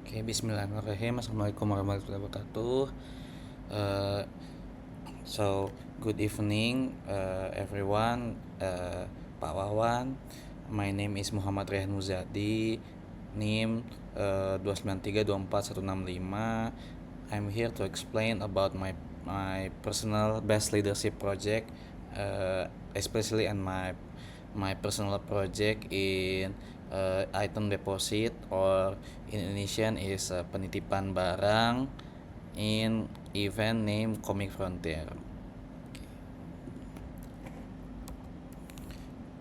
Oke, bismillahirrahmanirrahim. Assalamualaikum warahmatullahi wabarakatuh. Uh, so, good evening, everyone. Pak Wawan, my name is Muhammad Rehan Muzadi, NIM 293241165. I'm here to explain about my personal best leadership project, especially on my personal project in item deposit, or in Indonesian is penitipan barang in event named Comic Frontier.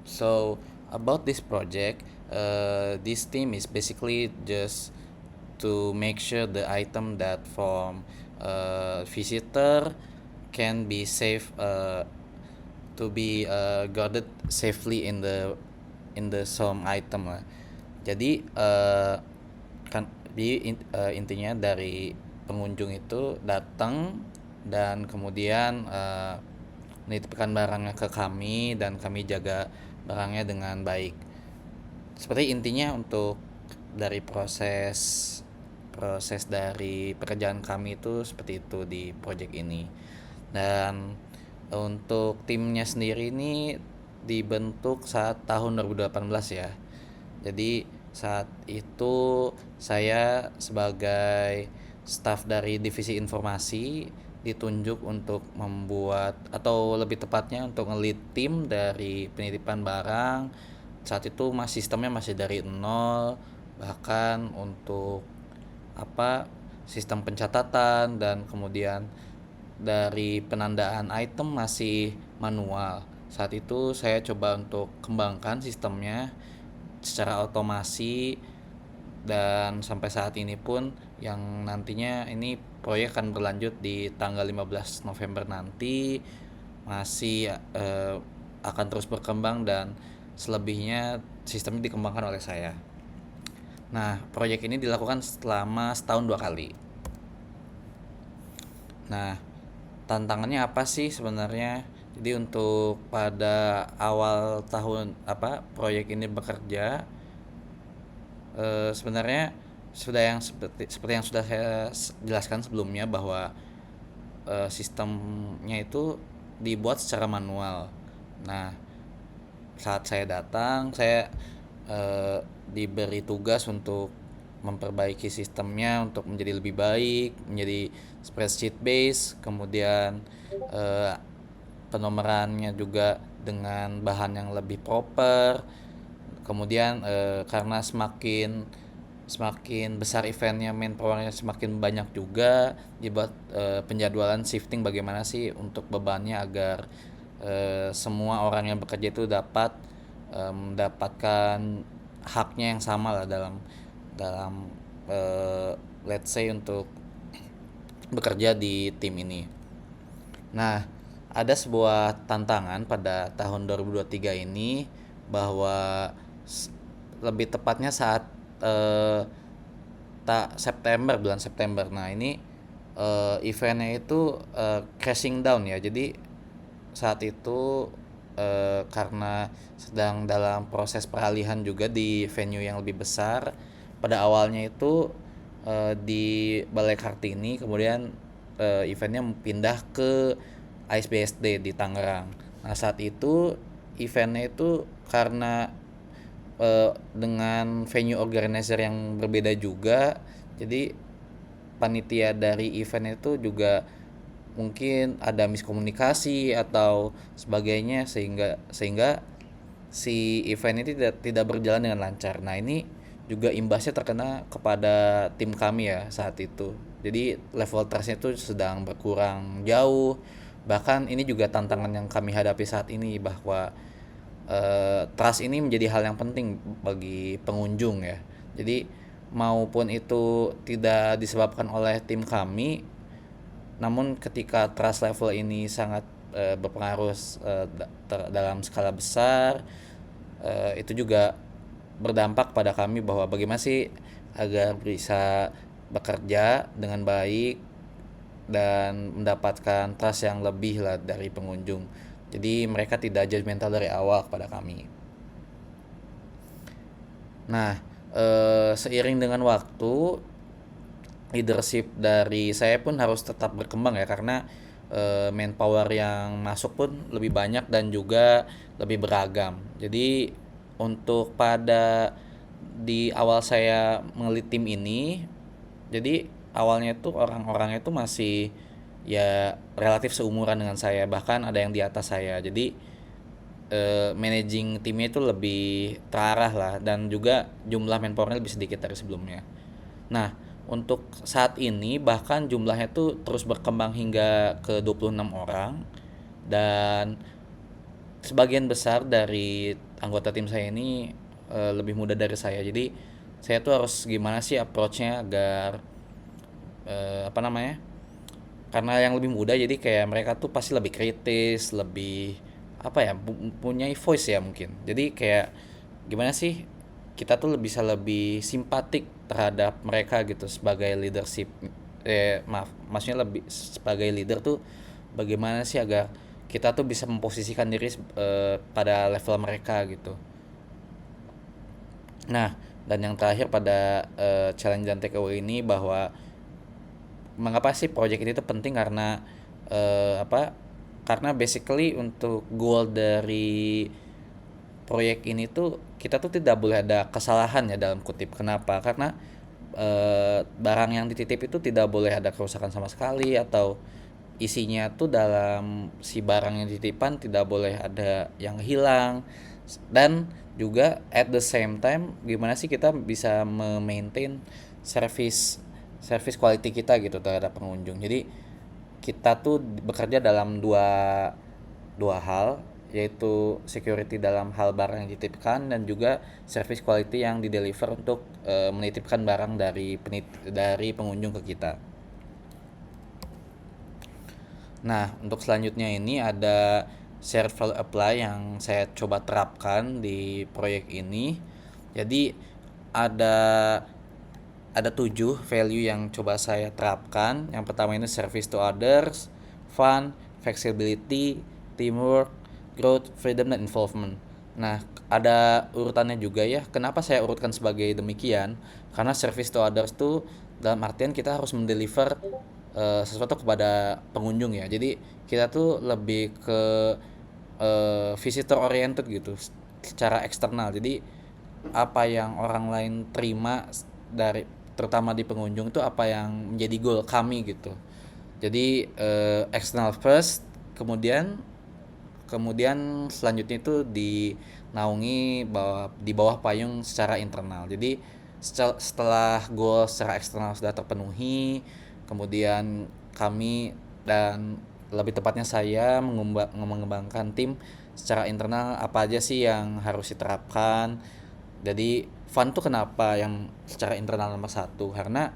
So about this project, this team is basically just to make sure the item that from visitor can be safe, to be guarded safely in the some item lah. Jadi kan intinya dari pengunjung itu datang dan kemudian menitipkan barangnya ke kami dan kami jaga barangnya dengan baik. Seperti intinya untuk dari proses dari pekerjaan kami itu seperti itu di project ini. Dan untuk timnya sendiri ini dibentuk saat tahun 2018 ya. Jadi saat itu saya sebagai staf dari divisi informasi ditunjuk untuk membuat, atau lebih tepatnya untuk nge-lead tim dari penitipan barang. Saat itu sistemnya masih dari nol, bahkan untuk apa sistem pencatatan dan kemudian dari penandaan item masih manual. Saat itu saya coba untuk kembangkan sistemnya secara otomasi, dan sampai saat ini pun yang nantinya ini proyek akan berlanjut di tanggal 15 November nanti, masih akan terus berkembang dan selebihnya sistemnya dikembangkan oleh saya. Nah, proyek ini dilakukan selama setahun 2 kali. Nah, tantangannya apa sih sebenarnya? Jadi untuk pada awal tahun proyek ini bekerja, sebenarnya sudah yang seperti yang sudah saya jelaskan sebelumnya, bahwa sistemnya itu dibuat secara manual. Nah, saat saya datang, saya diberi tugas untuk memperbaiki sistemnya untuk menjadi lebih baik, menjadi spreadsheet base, kemudian eh, penomorannya juga dengan bahan yang lebih proper. Kemudian karena semakin semakin besar eventnya, manpowernya semakin banyak juga, dibuat penjadwalan shifting bagaimana sih untuk bebannya agar semua orang yang bekerja itu dapat mendapatkan haknya yang sama lah dalam dalam let's say untuk bekerja di tim ini. Nah, ada sebuah tantangan pada tahun 2023 ini, bahwa lebih tepatnya saat bulan September. Nah, ini eventnya itu crashing down ya. Jadi saat itu karena sedang dalam proses peralihan juga di venue yang lebih besar. Pada awalnya itu di Balai Kartini, kemudian eventnya pindah ke ASBSD di Tangerang. Nah, saat itu eventnya itu karena dengan venue organizer yang berbeda juga, jadi panitia dari event itu juga mungkin ada miskomunikasi atau sebagainya, sehingga sehingga si event ini tidak berjalan dengan lancar. Nah, ini juga imbasnya terkena kepada tim kami ya saat itu. Jadi level trustnya itu sedang berkurang jauh. Bahkan ini juga tantangan yang kami hadapi saat ini, bahwa trust ini menjadi hal yang penting bagi pengunjung ya. Jadi maupun itu tidak disebabkan oleh tim kami, namun ketika trust level ini sangat berpengaruh dalam skala besar, itu juga berdampak pada kami, bahwa bagaimana sih agar bisa bekerja dengan baik dan mendapatkan trust yang lebih lah dari pengunjung. Jadi mereka tidak judgmental dari awal kepada kami. Nah, seiring dengan waktu, leadership dari saya pun harus tetap berkembang ya, karena manpower yang masuk pun lebih banyak dan juga lebih beragam. Jadi untuk pada di awal saya mengelit tim ini, jadi awalnya tuh orang-orangnya tuh masih ya relatif seumuran dengan saya, bahkan ada yang di atas saya. Jadi managing timnya itu lebih terarah lah, dan juga jumlah manpowernya lebih sedikit dari sebelumnya. Nah, untuk saat ini bahkan jumlahnya tuh terus berkembang hingga ke 26 orang, dan sebagian besar dari anggota tim saya ini lebih muda dari saya. Jadi saya tuh harus gimana sih approach-nya agar apa namanya? Karena yang lebih muda, jadi kayak mereka tuh pasti lebih kritis, lebih apa ya, punya voice ya mungkin. Jadi kayak gimana sih kita tuh bisa lebih simpatik terhadap mereka gitu sebagai leadership, maaf, maksudnya lebih sebagai leader tuh bagaimana sih agar kita tuh bisa memposisikan diri pada level mereka gitu. Nah, dan yang terakhir pada challenge dan takeaway ini, bahwa mengapa sih project ini tuh penting, karena apa? Karena basically untuk goal dari proyek ini tuh kita tuh tidak boleh ada kesalahan ya, dalam kutip. Kenapa? Karena barang yang dititip itu tidak boleh ada kerusakan sama sekali, atau isinya tuh dalam si barang yang dititipan tidak boleh ada yang hilang. Dan juga at the same time gimana sih kita bisa maintain service service quality kita gitu terhadap pengunjung. Jadi kita tuh bekerja dalam dua dua hal, yaitu security dalam hal barang yang dititipkan, dan juga service quality yang dideliver untuk menitipkan barang dari pengunjung ke kita. Nah, untuk selanjutnya ini ada shared value apply yang saya coba terapkan di proyek ini. Jadi ada ada 7 value yang coba saya terapkan. Yang pertama ini service to others, fun, flexibility, teamwork, growth, freedom, dan involvement. Nah, ada urutannya juga ya. Kenapa saya urutkan sebagai demikian? Karena service to others tuh dalam artian kita harus mendeliver sesuatu kepada pengunjung ya. Jadi kita tuh lebih ke visitor oriented gitu secara eksternal. Jadi apa yang orang lain terima dari terutama di pengunjung itu apa yang menjadi goal kami gitu. Jadi external first, kemudian kemudian selanjutnya itu dinaungi di bawah payung secara internal. Jadi setelah goal secara eksternal sudah terpenuhi, kemudian kami, dan lebih tepatnya saya, mengembangkan tim secara internal apa aja sih yang harus diterapkan. Jadi fun tuh kenapa yang secara internal nomor satu, karena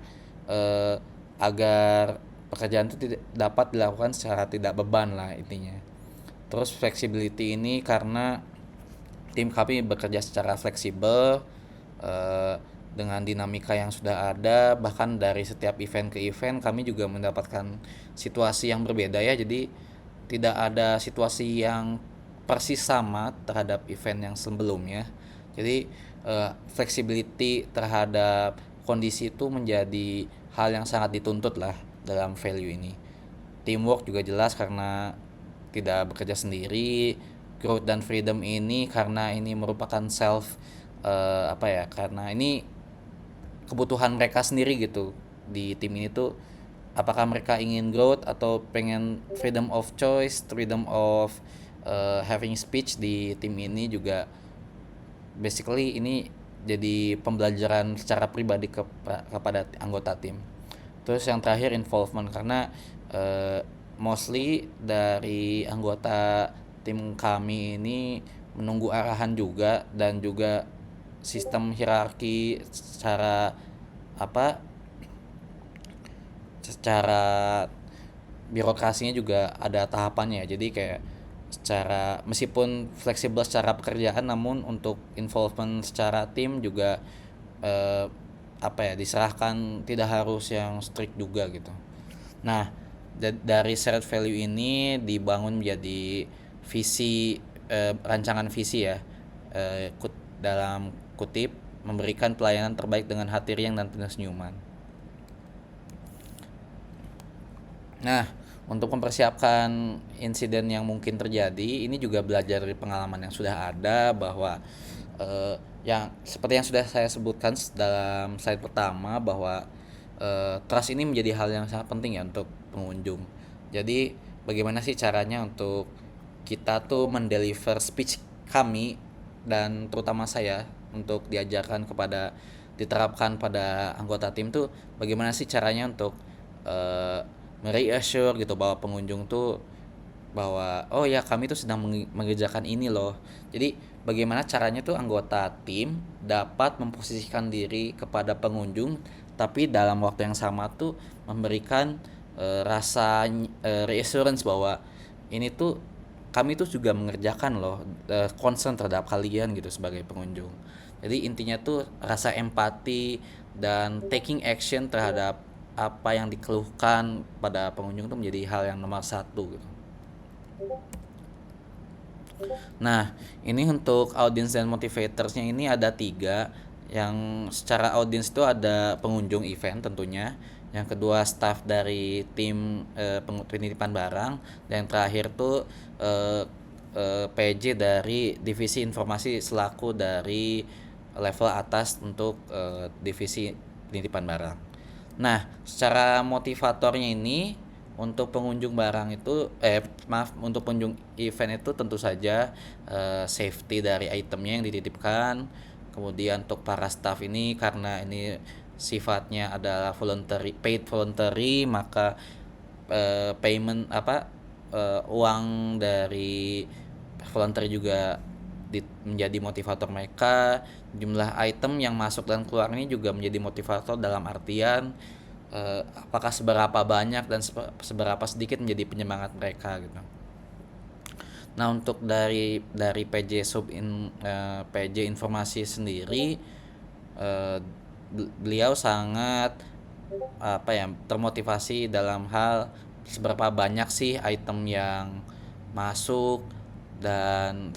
eh, agar pekerjaan itu tidak dapat dilakukan secara tidak beban lah intinya. Terus flexibility ini karena tim kami bekerja secara fleksibel eh, dengan dinamika yang sudah ada, bahkan dari setiap event ke event kami juga mendapatkan situasi yang berbeda ya. Jadi tidak ada situasi yang persis sama terhadap event yang sebelumnya. Jadi flexibility terhadap kondisi itu menjadi hal yang sangat dituntut lah dalam value ini. Teamwork juga jelas karena tidak bekerja sendiri. Growth dan freedom ini karena ini merupakan self apa ya, karena ini kebutuhan mereka sendiri gitu di tim ini tuh, apakah mereka ingin growth atau pengen freedom of choice, freedom of having speech di tim ini juga. Basically ini jadi pembelajaran secara pribadi kepada anggota tim. Terus yang terakhir involvement, karena mostly dari anggota tim kami ini menunggu arahan juga, dan juga sistem hierarki secara apa, secara birokrasinya juga ada tahapannya. Jadi kayak secara meskipun fleksibel secara pekerjaan, namun untuk involvement secara tim juga eh, apa ya, diserahkan, tidak harus yang strict juga gitu. Nah, dari shared value ini dibangun menjadi visi, rancangan visi ya, dalam kutip, memberikan pelayanan terbaik dengan hati riang dan penuh senyuman. Nah, untuk mempersiapkan insiden yang mungkin terjadi, ini juga belajar dari pengalaman yang sudah ada bahwa eh, yang seperti yang sudah saya sebutkan dalam slide pertama bahwa trust ini menjadi hal yang sangat penting ya untuk pengunjung. Jadi bagaimana sih caranya untuk kita tuh mendeliver speech kami dan terutama saya untuk diajarkan kepada diterapkan pada anggota tim tuh bagaimana sih caranya untuk eh, mereassure gitu bahwa pengunjung tuh bahwa oh ya kami tuh sedang mengerjakan ini loh. Jadi bagaimana caranya tuh anggota tim dapat memposisikan diri kepada pengunjung tapi dalam waktu yang sama tuh memberikan rasa reassurance bahwa ini tuh kami tuh juga mengerjakan loh, concern terhadap kalian gitu sebagai pengunjung. Jadi intinya tuh rasa empati dan taking action terhadap apa yang dikeluhkan pada pengunjung tuh menjadi hal yang nomor satu gitu. Nah, ini untuk audience dan motivatorsnya ini ada tiga. Yang secara audience itu ada pengunjung event tentunya. Yang kedua staff dari tim penitipan barang. Dan yang terakhir tuh eh, PJ dari divisi informasi selaku dari level atas untuk divisi penitipan barang. Nah, secara motivatornya ini untuk pengunjung barang itu maaf untuk pengunjung event itu tentu saja safety dari itemnya yang dititipkan. Kemudian untuk para staff ini karena ini sifatnya adalah voluntary paid voluntary maka payment uang dari volunteer juga menjadi motivator mereka. Jumlah item yang masuk dan keluar ini juga menjadi motivator dalam artian apakah seberapa banyak dan seberapa sedikit menjadi penyemangat mereka gitu. Nah untuk dari PJ informasi sendiri eh, beliau sangat apa ya termotivasi dalam hal seberapa banyak sih item yang masuk dan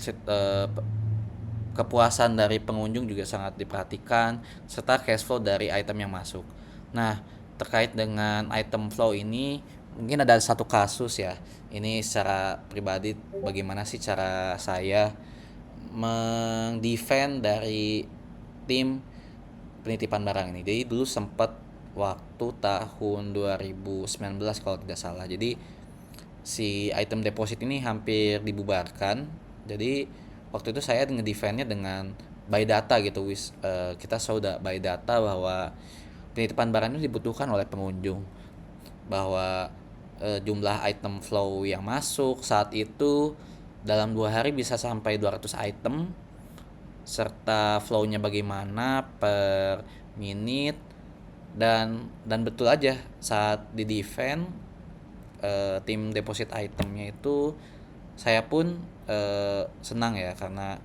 kepuasan dari pengunjung juga sangat diperhatikan serta cash flow dari item yang masuk. Nah, terkait dengan item flow ini mungkin ada satu kasus ya. Ini secara pribadi bagaimana sih cara saya mendefend dari tim penitipan barang ini. Jadi dulu sempat waktu tahun 2019 kalau tidak salah. Jadi si item deposit ini hampir dibubarkan. Jadi waktu itu saya ngedefendnya dengan by data gitu kita sudah by data bahwa penitipan barang ini dibutuhkan oleh pengunjung bahwa jumlah item flow yang masuk saat itu dalam 2 hari bisa sampai 200 item serta flow-nya bagaimana per menit dan betul aja saat di defend tim deposit itemnya itu saya pun senang ya karena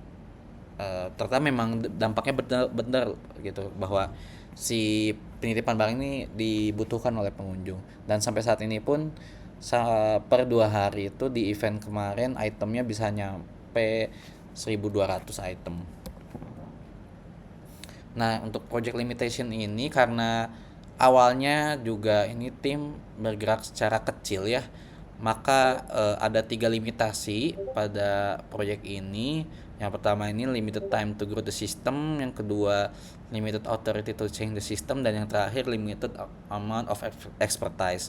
ternyata memang dampaknya benar-benar gitu bahwa si penitipan barang ini dibutuhkan oleh pengunjung dan sampai saat ini pun per 2 hari itu di event kemarin itemnya bisa nyampe 1.200 item. Nah, untuk project limitation ini karena awalnya juga ini tim bergerak secara kecil ya, maka ada 3 limitasi pada project ini. Yang pertama ini limited time to grow the system, yang kedua limited authority to change the system, dan yang terakhir limited amount of expertise.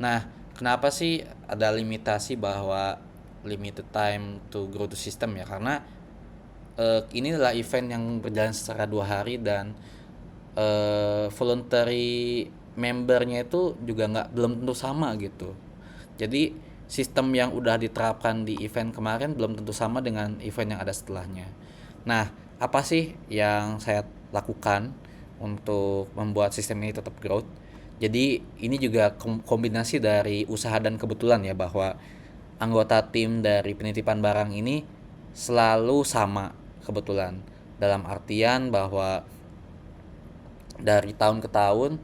Nah, kenapa sih ada limitasi bahwa limited time to grow the system ya? Karena ini adalah event yang berjalan secara 2 hari dan voluntary membernya itu juga nggak belum tentu sama gitu. Jadi sistem yang udah diterapkan di event kemarin belum tentu sama dengan event yang ada setelahnya. Nah, apa sih yang saya lakukan untuk membuat sistem ini tetap growth? Jadi ini juga kombinasi dari usaha dan kebetulan ya bahwa anggota tim dari penitipan barang ini selalu sama kebetulan dalam artian bahwa dari tahun ke tahun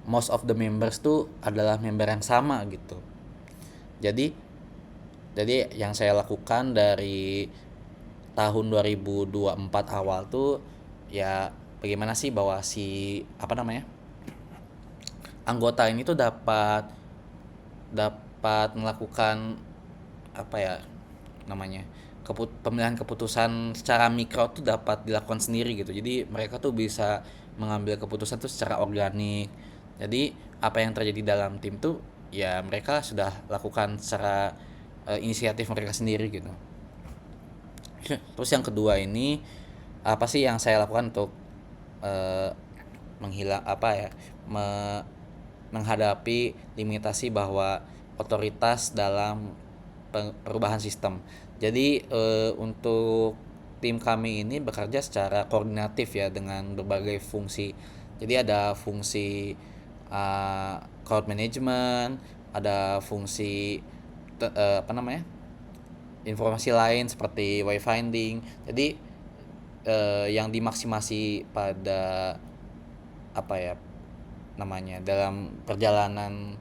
most of the members tuh adalah member yang sama gitu. Jadi yang saya lakukan dari tahun 2024 awal tuh ya bagaimana sih bahwa si apa namanya anggota ini tuh dapat dapat melakukan apa ya namanya, pemilihan keputusan secara mikro tuh dapat dilakukan sendiri gitu. Jadi mereka tuh bisa mengambil keputusan tuh secara organik. Jadi apa yang terjadi dalam tim tuh ya mereka sudah lakukan secara inisiatif mereka sendiri gitu. Terus yang kedua ini apa sih yang saya lakukan untuk eh, menghilang apa ya me- menghadapi limitasi bahwa otoritas dalam perubahan sistem. Jadi untuk tim kami ini bekerja secara koordinatif ya dengan berbagai fungsi. Jadi ada fungsi crowd management, ada fungsi apa namanya, informasi lain seperti wayfinding. Jadi yang dimaksimasi pada apa ya namanya dalam perjalanan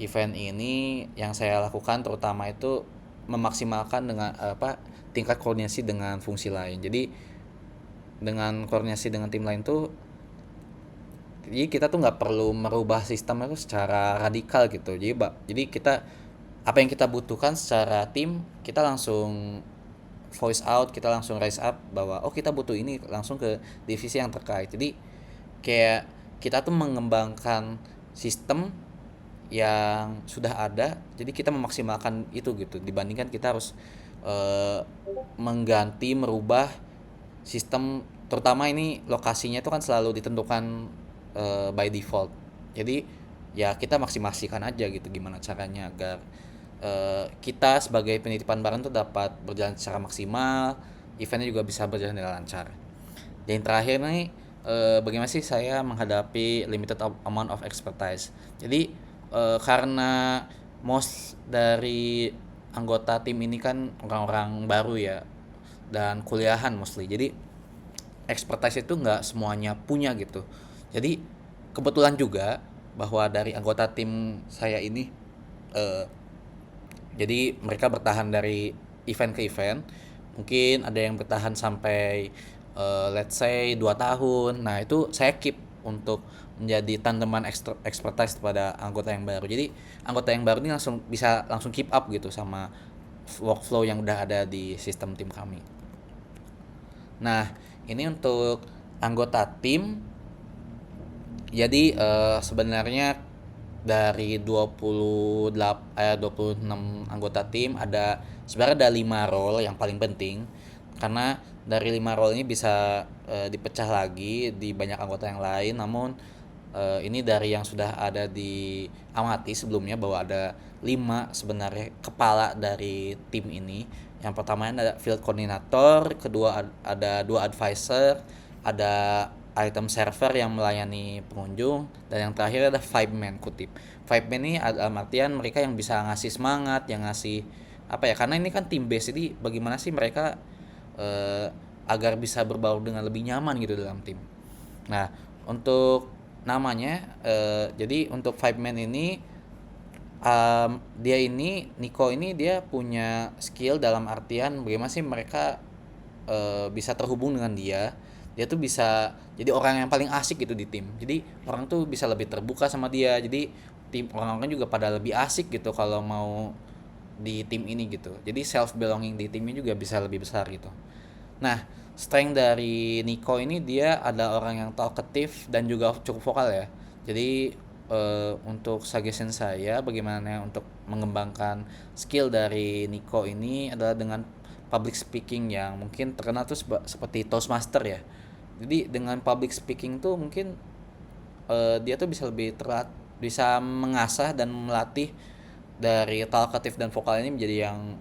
event ini yang saya lakukan terutama itu memaksimalkan dengan tingkat koordinasi dengan fungsi lain. Jadi dengan koordinasi dengan tim lain tuh jadi kita tuh nggak perlu merubah sistem itu secara radikal gitu. Jadi kita apa yang kita butuhkan secara tim kita langsung voice out, kita langsung raise up bahwa oh kita butuh ini langsung ke divisi yang terkait. Jadi kayak kita tuh mengembangkan sistem yang sudah ada, jadi kita memaksimalkan itu gitu dibandingkan kita harus eh, mengganti merubah sistem, terutama ini lokasinya itu kan selalu ditentukan by default. Jadi ya kita maksimalkan aja gitu gimana caranya agar kita sebagai penitipan barang tuh dapat berjalan secara maksimal, eventnya juga bisa berjalan dengan lancar. Dan terakhir nih, bagaimana sih saya menghadapi limited amount of expertise. Jadi karena most dari anggota tim ini kan orang-orang baru ya dan kuliahan mostly. Jadi expertise itu nggak semuanya punya gitu. Jadi kebetulan juga bahwa dari anggota tim saya ini eh, jadi mereka bertahan dari event ke event. Mungkin ada yang bertahan sampai let's say 2 tahun. Nah, itu saya keep untuk menjadi tandeman expertise pada anggota yang baru. Jadi anggota yang baru ini langsung bisa langsung keep up gitu sama workflow yang udah ada di sistem tim kami. Nah, ini untuk anggota tim. Jadi sebenarnya dari 26 anggota tim ada sebenarnya ada 5 role yang paling penting, karena dari 5 role ini bisa dipecah lagi di banyak anggota yang lain. Namun ini dari yang sudah ada di amati sebelumnya bahwa ada 5 sebenarnya kepala dari tim ini. Yang pertama ada field coordinator, kedua ada 2 advisor, ada item server yang melayani pengunjung, dan yang terakhir ada 5 man kutip. 5 man ini dalam artian mereka yang bisa ngasih semangat, yang ngasih apa ya, karena ini kan tim base, jadi bagaimana sih mereka eh, agar bisa berbaur dengan lebih nyaman gitu dalam tim. Nah, untuk namanya jadi untuk 5 man ini dia ini Nico ini dia punya skill dalam artian bagaimana sih mereka bisa terhubung dengan dia. Dia tuh bisa jadi orang yang paling asik gitu di tim. Jadi orang tuh bisa lebih terbuka sama dia. Jadi tim orang-orang juga pada lebih asik gitu kalau mau di tim ini gitu. Jadi self belonging di timnya juga bisa lebih besar gitu. Nah, strength dari Nico ini dia ada orang yang talkative dan juga cukup vokal ya. Jadi untuk suggestion saya bagaimana untuk mengembangkan skill dari Nico ini adalah dengan public speaking yang mungkin terkenal tuh seperti Toastmaster ya. Jadi dengan public speaking tuh mungkin dia tuh bisa lebih bisa mengasah dan melatih dari talkative dan vokal ini menjadi yang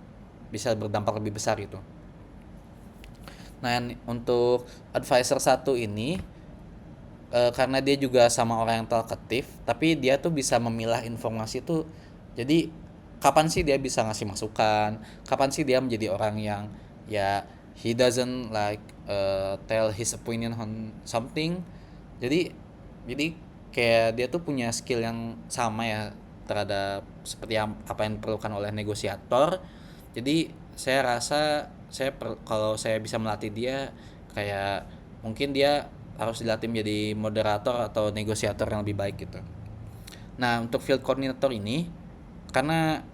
bisa berdampak lebih besar gitu. Nah, untuk advisor satu ini karena dia juga sama orang yang talkative, tapi dia tuh bisa memilah informasi tuh. Jadi kapan sih dia bisa ngasih masukan, kapan sih dia menjadi orang yang ya he doesn't like tell his opinion on something. Jadi jadi kayak dia tuh punya skill yang sama ya terhadap seperti apa yang diperlukan oleh negosiator. Jadi saya rasa kalau saya bisa melatih dia kayak mungkin dia harus dilatih menjadi moderator atau negosiator yang lebih baik gitu. Nah, untuk field coordinator ini karena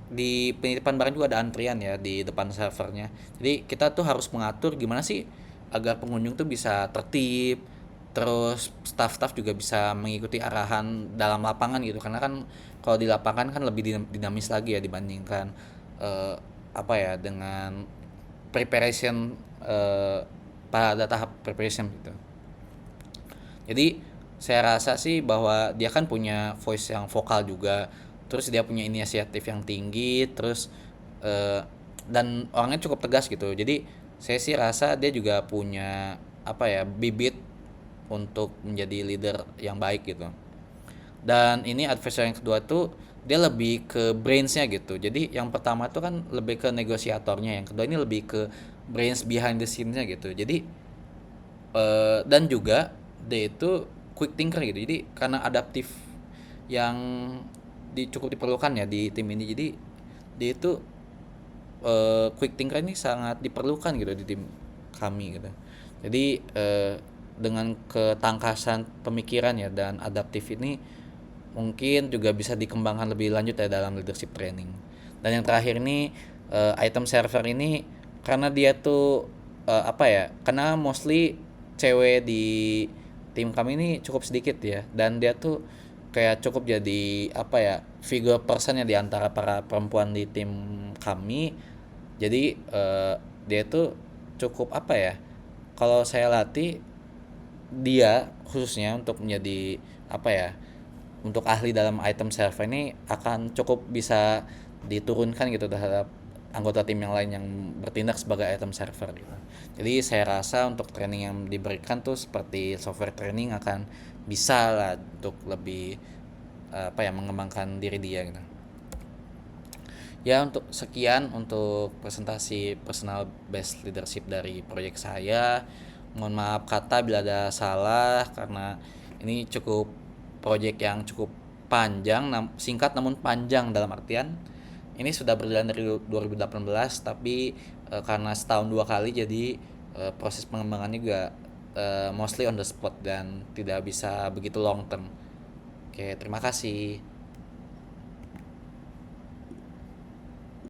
di penitipan barang juga ada antrian ya di depan servernya. Jadi kita tuh harus mengatur gimana sih agar pengunjung tuh bisa tertib, terus staff-staff juga bisa mengikuti arahan dalam lapangan gitu. Karena kan kalau di lapangan kan lebih dinamis lagi ya dibandingkan eh, apa ya dengan preparation pada tahap preparation gitu. Jadi saya rasa sih bahwa dia kan punya voice yang vokal juga, terus dia punya inisiatif yang tinggi, terus eh, dan orangnya cukup tegas gitu. Jadi saya sih rasa dia juga punya apa ya bibit untuk menjadi leader yang baik gitu. Dan ini advisor yang kedua tuh dia lebih ke brainsnya gitu. Jadi yang pertama tuh kan lebih ke negosiatornya, yang kedua ini lebih ke brains behind the scenes-nya gitu. Jadi dan juga dia itu quick thinker gitu, jadi karena adaptif yang cukup diperlukan ya di tim ini, jadi dia itu quick thinker ini sangat diperlukan gitu di tim kami gitu. Jadi dengan ketangkasan pemikiran ya dan adaptif ini mungkin juga bisa dikembangkan lebih lanjut ya dalam leadership training. Dan yang terakhir ini item server ini karena dia tuh apa ya? Karena mostly cewek di tim kami ini cukup sedikit ya, dan dia tuh kayak cukup jadi apa ya? Figure person ya di antara para perempuan di tim kami. Jadi dia tuh cukup apa ya? Kalau saya latih dia khususnya untuk menjadi apa ya, untuk ahli dalam item server ini akan cukup bisa diturunkan gitu terhadap anggota tim yang lain yang bertindak sebagai item server gitu. Jadi saya rasa untuk training yang diberikan tuh seperti software training akan bisa lah untuk lebih apa ya mengembangkan diri dia gitu. Ya untuk sekian untuk presentasi personal best leadership dari proyek saya. Mohon maaf kata bila ada salah karena ini cukup proyek yang cukup panjang, singkat namun panjang dalam artian ini sudah berjalan dari 2018 tapi karena setahun dua kali jadi proses pengembangannya juga mostly on the spot dan tidak bisa begitu long term. Oke, terima kasih.